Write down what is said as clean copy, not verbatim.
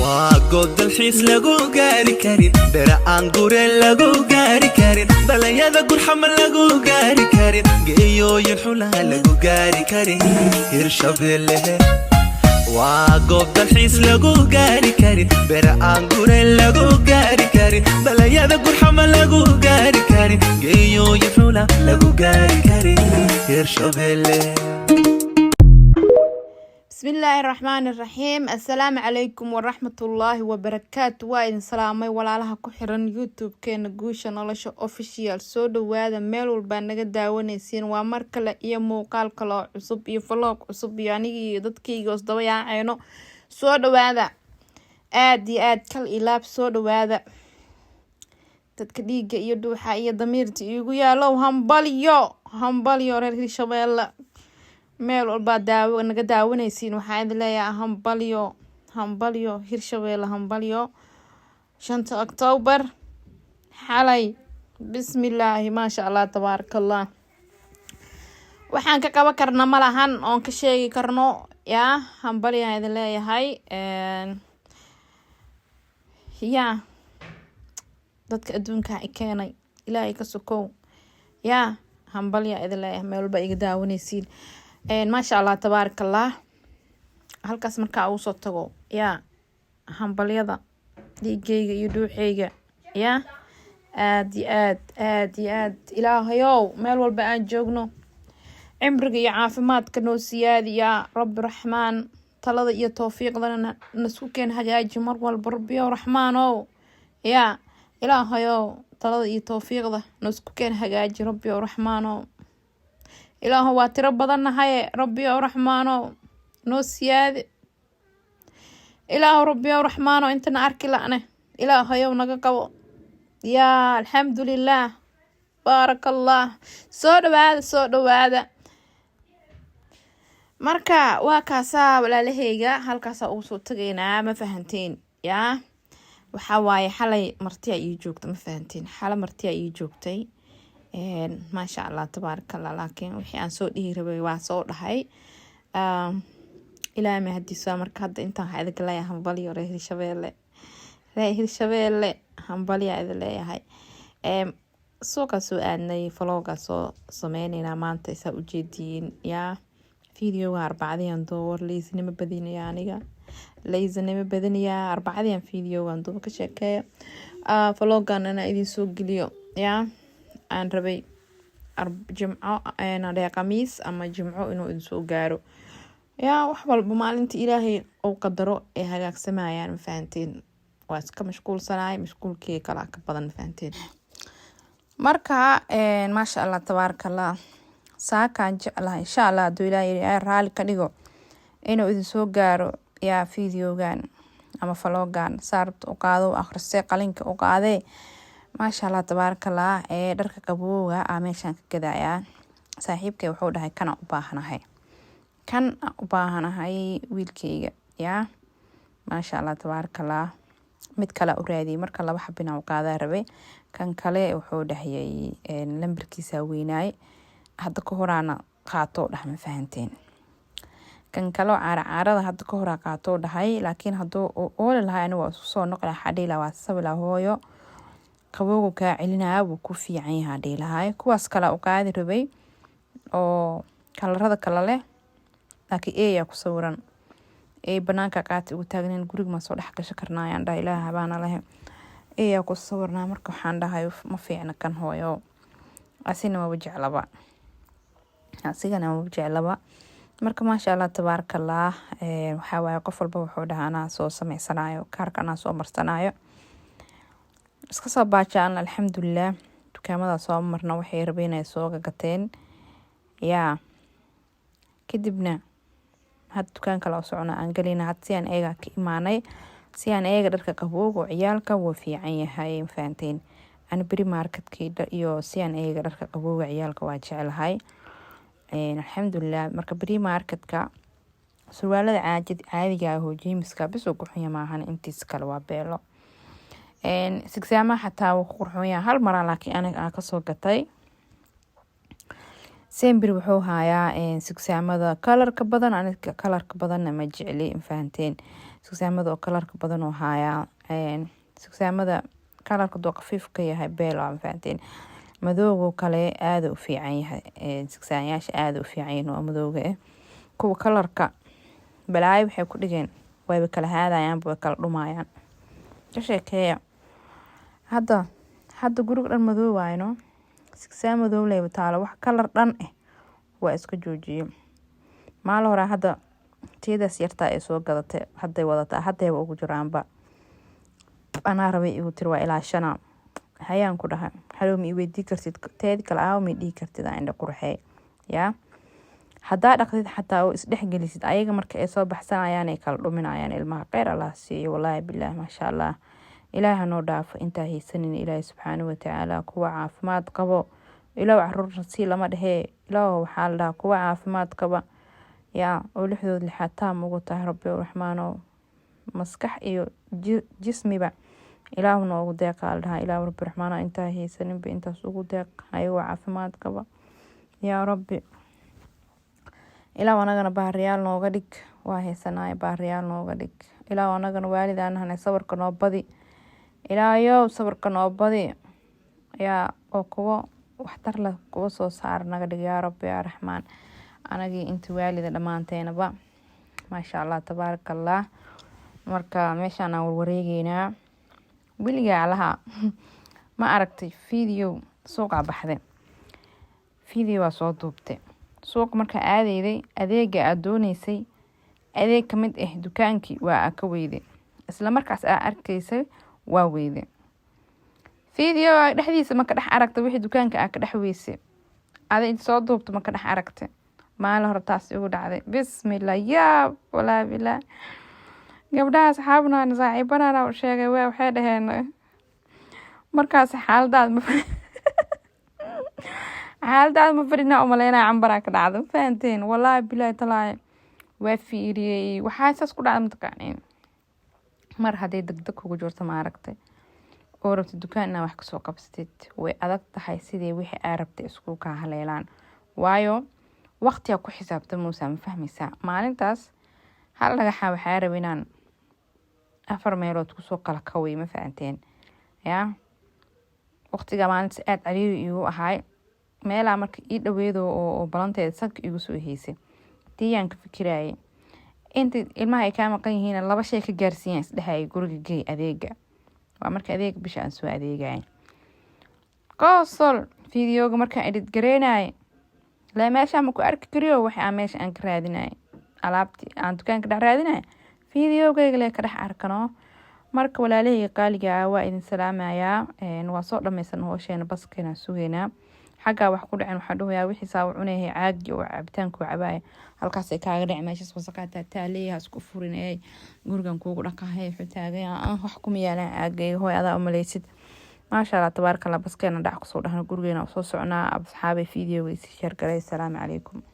وقود الحيس لغو غاري كارين برا انقورين لغو غاري كارين بلايادا قول حمل لغو غاري كارين جيو ينحولا لغو غاري كارين هيرشابيله وقود الحيس لغو غاري كارين برا انقورين لغو غاري كارين بلايادا قول حمل لغو غاري كارين جيو ينحولا لغو غاري كارين هيرشابيله. بسم الله الرحمن الرحيم. السلام عليكم ورحمة الله وبركاته. وإن سلامي ولا لها كحرن يوتيوب كان جوشة نلاشة official سود وهذا ميل والبانجا داونيسين ومركلة إيه موقال كلا عصب يفلق عصب يعني ضدكي جوز ضويا عينه سود وهذا آد كل إلاب سود وهذا تتكديج يدو حقيقة ضميرتي يقول يا لو همبليو رير شباب meel walba naga daawanaysiin waxaa idin leeyahay hambalyo Hirshabeelle hambalyo 5 October xalay bismillaahi ma sha Allah tabarakallah waxaan ka qaba karna malahan oon ka sheegi karno yaa hambalyo idin leeyahay dadka adduunka ay keenay ilaahay ka sokow yaa hambalyo idin leeyahay meel walba iga daawanaysiin ما شاء الله تبارك الله halkaas marka uu soo tago hambalyada dhiigayga iyo dhuuxayga aad ilaahayow meel walba aan joogno cimriga iyo caafimaadka noo siyaadi yaa rabbi raxmaan talada iyo tawfiiqdana nasku keen hagaaji mar walba rabbiyo raxmaanow ilaahayow talada iyo tawfiiqda nasku keen hagaaji rabbiyo raxmaanow إله هو ترى بدنا هاي ربي ورحمانه نوسياد إله ربي ورحمانه أنت نعرك لعنة إله هاي ونقو يا الحمد لله بارك الله صود هذا مركا وكاسا ولا لهيجا هالكاسا أوصل تجينا ما فهمتين وحواي حلي مرتيا يجوكت ما فهمتين حلا مرتيا يجوكتي ما شاء الله تبارك الله لكن وحي أن سو ديري waa soo dhahay ilaa ma hadii soo markaad inta waxaad ka leeyahay hambalyo reer Hirshabeelle hambalyo aad leeyahay soo ka soo aanay vlog soo sameeynayna maanta isa u jeedin video arbacadiyan door leeysnimo badinaya aniga leeysnimo badinaya arbacadiyan video aan doob ka sheekay vlogana ana idin soo geliyo aan rabay jimco aan khamiis ama jimco inuu idin soo gaaro wax walba maalinta ilaahay oo qadaro ee hagaagsamayaan ma fahanteen waa iska mashquulkii kala ka badan fahanteen marka ma sha Allah tabarakallah saakaan jeclahay insha Allah doo ilaahay raali ka dhigo inuu idin soo gaaro videogan ama vlogan saarto qaado akhrisay qalinka oo qaade ما شاء الله تبارك الله dharka qabowga meeshan ka gadaya saaxiibkay wuxuu dhahay kana u baahanahay wiilkayga ما شاء الله تبارك الله mid kale u raadiyay marka laba xabina u qaada rabay kan kale wuxuu dhahayay lambarkiisa weynaay hadda ka horaana qaato ma fahanteen kan kale caarada hadda ka hora qaato dhahay laakiin haduu oo lahayn waa soo noqday xadhiila waa sabila hooyo qabowga ka celinaa wuu ku fiican yahay dhiilahay kuwaas kala u qaadi rabay oo kalarada kala leh laakiin ku sawiran banaanka qaati ugu taagneen guriga ma soo dhax karnaayaan ilaaha baana leh ku sawirnaa marka waxaan dhahay ma fiicna kan hooyo asigana ma jeclaba marka ma sha Allah tabarakallah waxa waay qof walba wuxuu dhahanaa soo sameysanayo kaarka ana soo marsanayo iska soo baajaan alxamdulillah dukaamada soo marna waxay rabeenay soo gagateen kadibna had dukaan kala socona aan galina had si aan eega ka imaanay si aan eega dharka qabowga ciyaalka waa fiican yahay faanteen aan bari marketkii iyo si aan eega dharka qabowga ciyaalka waa jecelahay alxamdulillah marka bari marketka surwaalada caadiga ah oo jeemiska bis ugu xun maahan intiis kale waa beelo sigsaama xataa wuu qurxoon yahay hal mar laakiin aniga ka soo gatay sembir wuxuu hayaa sugsaamada kalarka badan. aniga kalarka badanna ma jecli, fahanteen. sugsaamada oo kalarka badan oo hayaa sugsaamada kalarka doo khafiif ka yahay beel waa, fahanteen. madowga kale aad u fiican yahay, sugsaamayaasha aad u fiican yihiin waa madowga kuwa kalarka balaayo waxay ku dhigeen wayba kala haadayaan, way kala dhumayaan. ka sheekeeya hadda guriga dhan madow waayno, sugsaam madow leh taalo, wax kalar dhan waa iska joojiyay. maal hore hadda tiidaas yartaa ay soo gadatay, hadday wadataa, haddayba ugu jiraanba. anaa rabay igu tiri waa ilaa 5 hayaan ku dhahay, xalow ma i weydii kartid teedi kale aaw ma dhihi kartid indha qurxee yaa. haddaa dhaqdid xataa oo isdhexgelisid ayaga marka ay soo baxsanayaan ay kala dhuminayaan. ilmaha kheyr allah siiyo, wallaahi bilaahi maasha allah. ilaahi hanoo dhaafo intaa haysanin, ilaahi subxaanahu watacaala kuwa caafimaad qabo ilaahu caruurna sii lama dhehee, ilaahu waxaa la dhahaa kuwa caafimaad qaba yaa oo 6 taam ugu tahay rabbi raxmaano, maskax iyo jismiba ilaahu noogu deeqa la dhahaa. ilaahu rabbi raxmaano intaa haysaninba intaas ugu deeq ayagoo caafimaad qaba yaa rabbi. ilaahu anagana baariyaal nooga dhig, waa haysanaaye baariyaal nooga dhig. ilaahu anagana waalidaanahana sabarka noo badi, ilaahayow sabarka noo badi yaa oo kuwa waxtar leh kuwa soo saar naga dhig yaa rabbi yaa raxmaan. anagii inta waalida dhammaanteenaba maasha allah tabaaraka allah. marka meeshaan aan warwareegeynaa weligaa lahaa ma aragtay video suuqa baxday, video waa soo duubtay. suuqa markaa aadayday adeega aad doonaysay adeeg ka mid dukaankii waa ka weyday, isla markaas arkaysay waa weyday. video dhexdiisa ma ka dhex aragtay wixii dukaanka ka dhex weysay, adeeg soo duubto ma ka dhex aragtay. maalin hore taas igu dhacday, bismillah yaa walaa bilaa. gabdhaha asxaabna saaxiibana u sheegay waxay dhaheen markaas xaaladaad ma fadhina u maleynaa cambaraa ka dhacdo, fahanteen. wallaahi bilaahi talaahi waa fiiriyey waxaa saas ku dhacda mataqaaniin. mar hadday degdeg kugu jirto ma aragtay oo rabtid dukaan inaa wax kasoo qabsatid, way adag tahay sidii wixii aa rabtay isku kaa haleelaan, waayo waqtiga ku xisaabta muusa ma fahmaysaa. maalintaas hal dhagaxa waxaa rabay inaan 4 meelood kusoo kala kaway, ma fahanteen yaa. waqtiga maalintaas aad cariiri igu ahaay, meelaa marka ii dhaweedo oo balanteeda sanka igu soo heysay tiyaan ka fikiraayay inta ilmaha ay kaa maqan yihiin 2 shay ka gaarsiiyaan isdhexay guriga gey adeega. waa marka adeeg bisha aan soo adeegay qosol videoga marka edit gareynay la meesha ma ku arki kariyo waxa meesha aan ka raadinay alaabti aan dukaanka dhex raadinay videogayga le ka dhex arkano. marka walaalahey qaaliga waa idin salaamayaa, waa soo dhameysan hooshayna baskeena sugeena. xagga wax ku dhacen waxa dhahoyaa wixii saa u cuneeyay caagi oo cabitaanku cabaay halkaas ay kaaga dhacay meesha wasaqaata taaleeyaha isku furinay gurigan kuugu dhaqahay xutaagay wax ku miyaalaan caagay hooyada u maleysid. maasha allah tabaaraka allah baskeena dhac ku soo dhahna gurigeena soo soconaa. asxaabay videoga isi share garay. Assalaamu calaykum.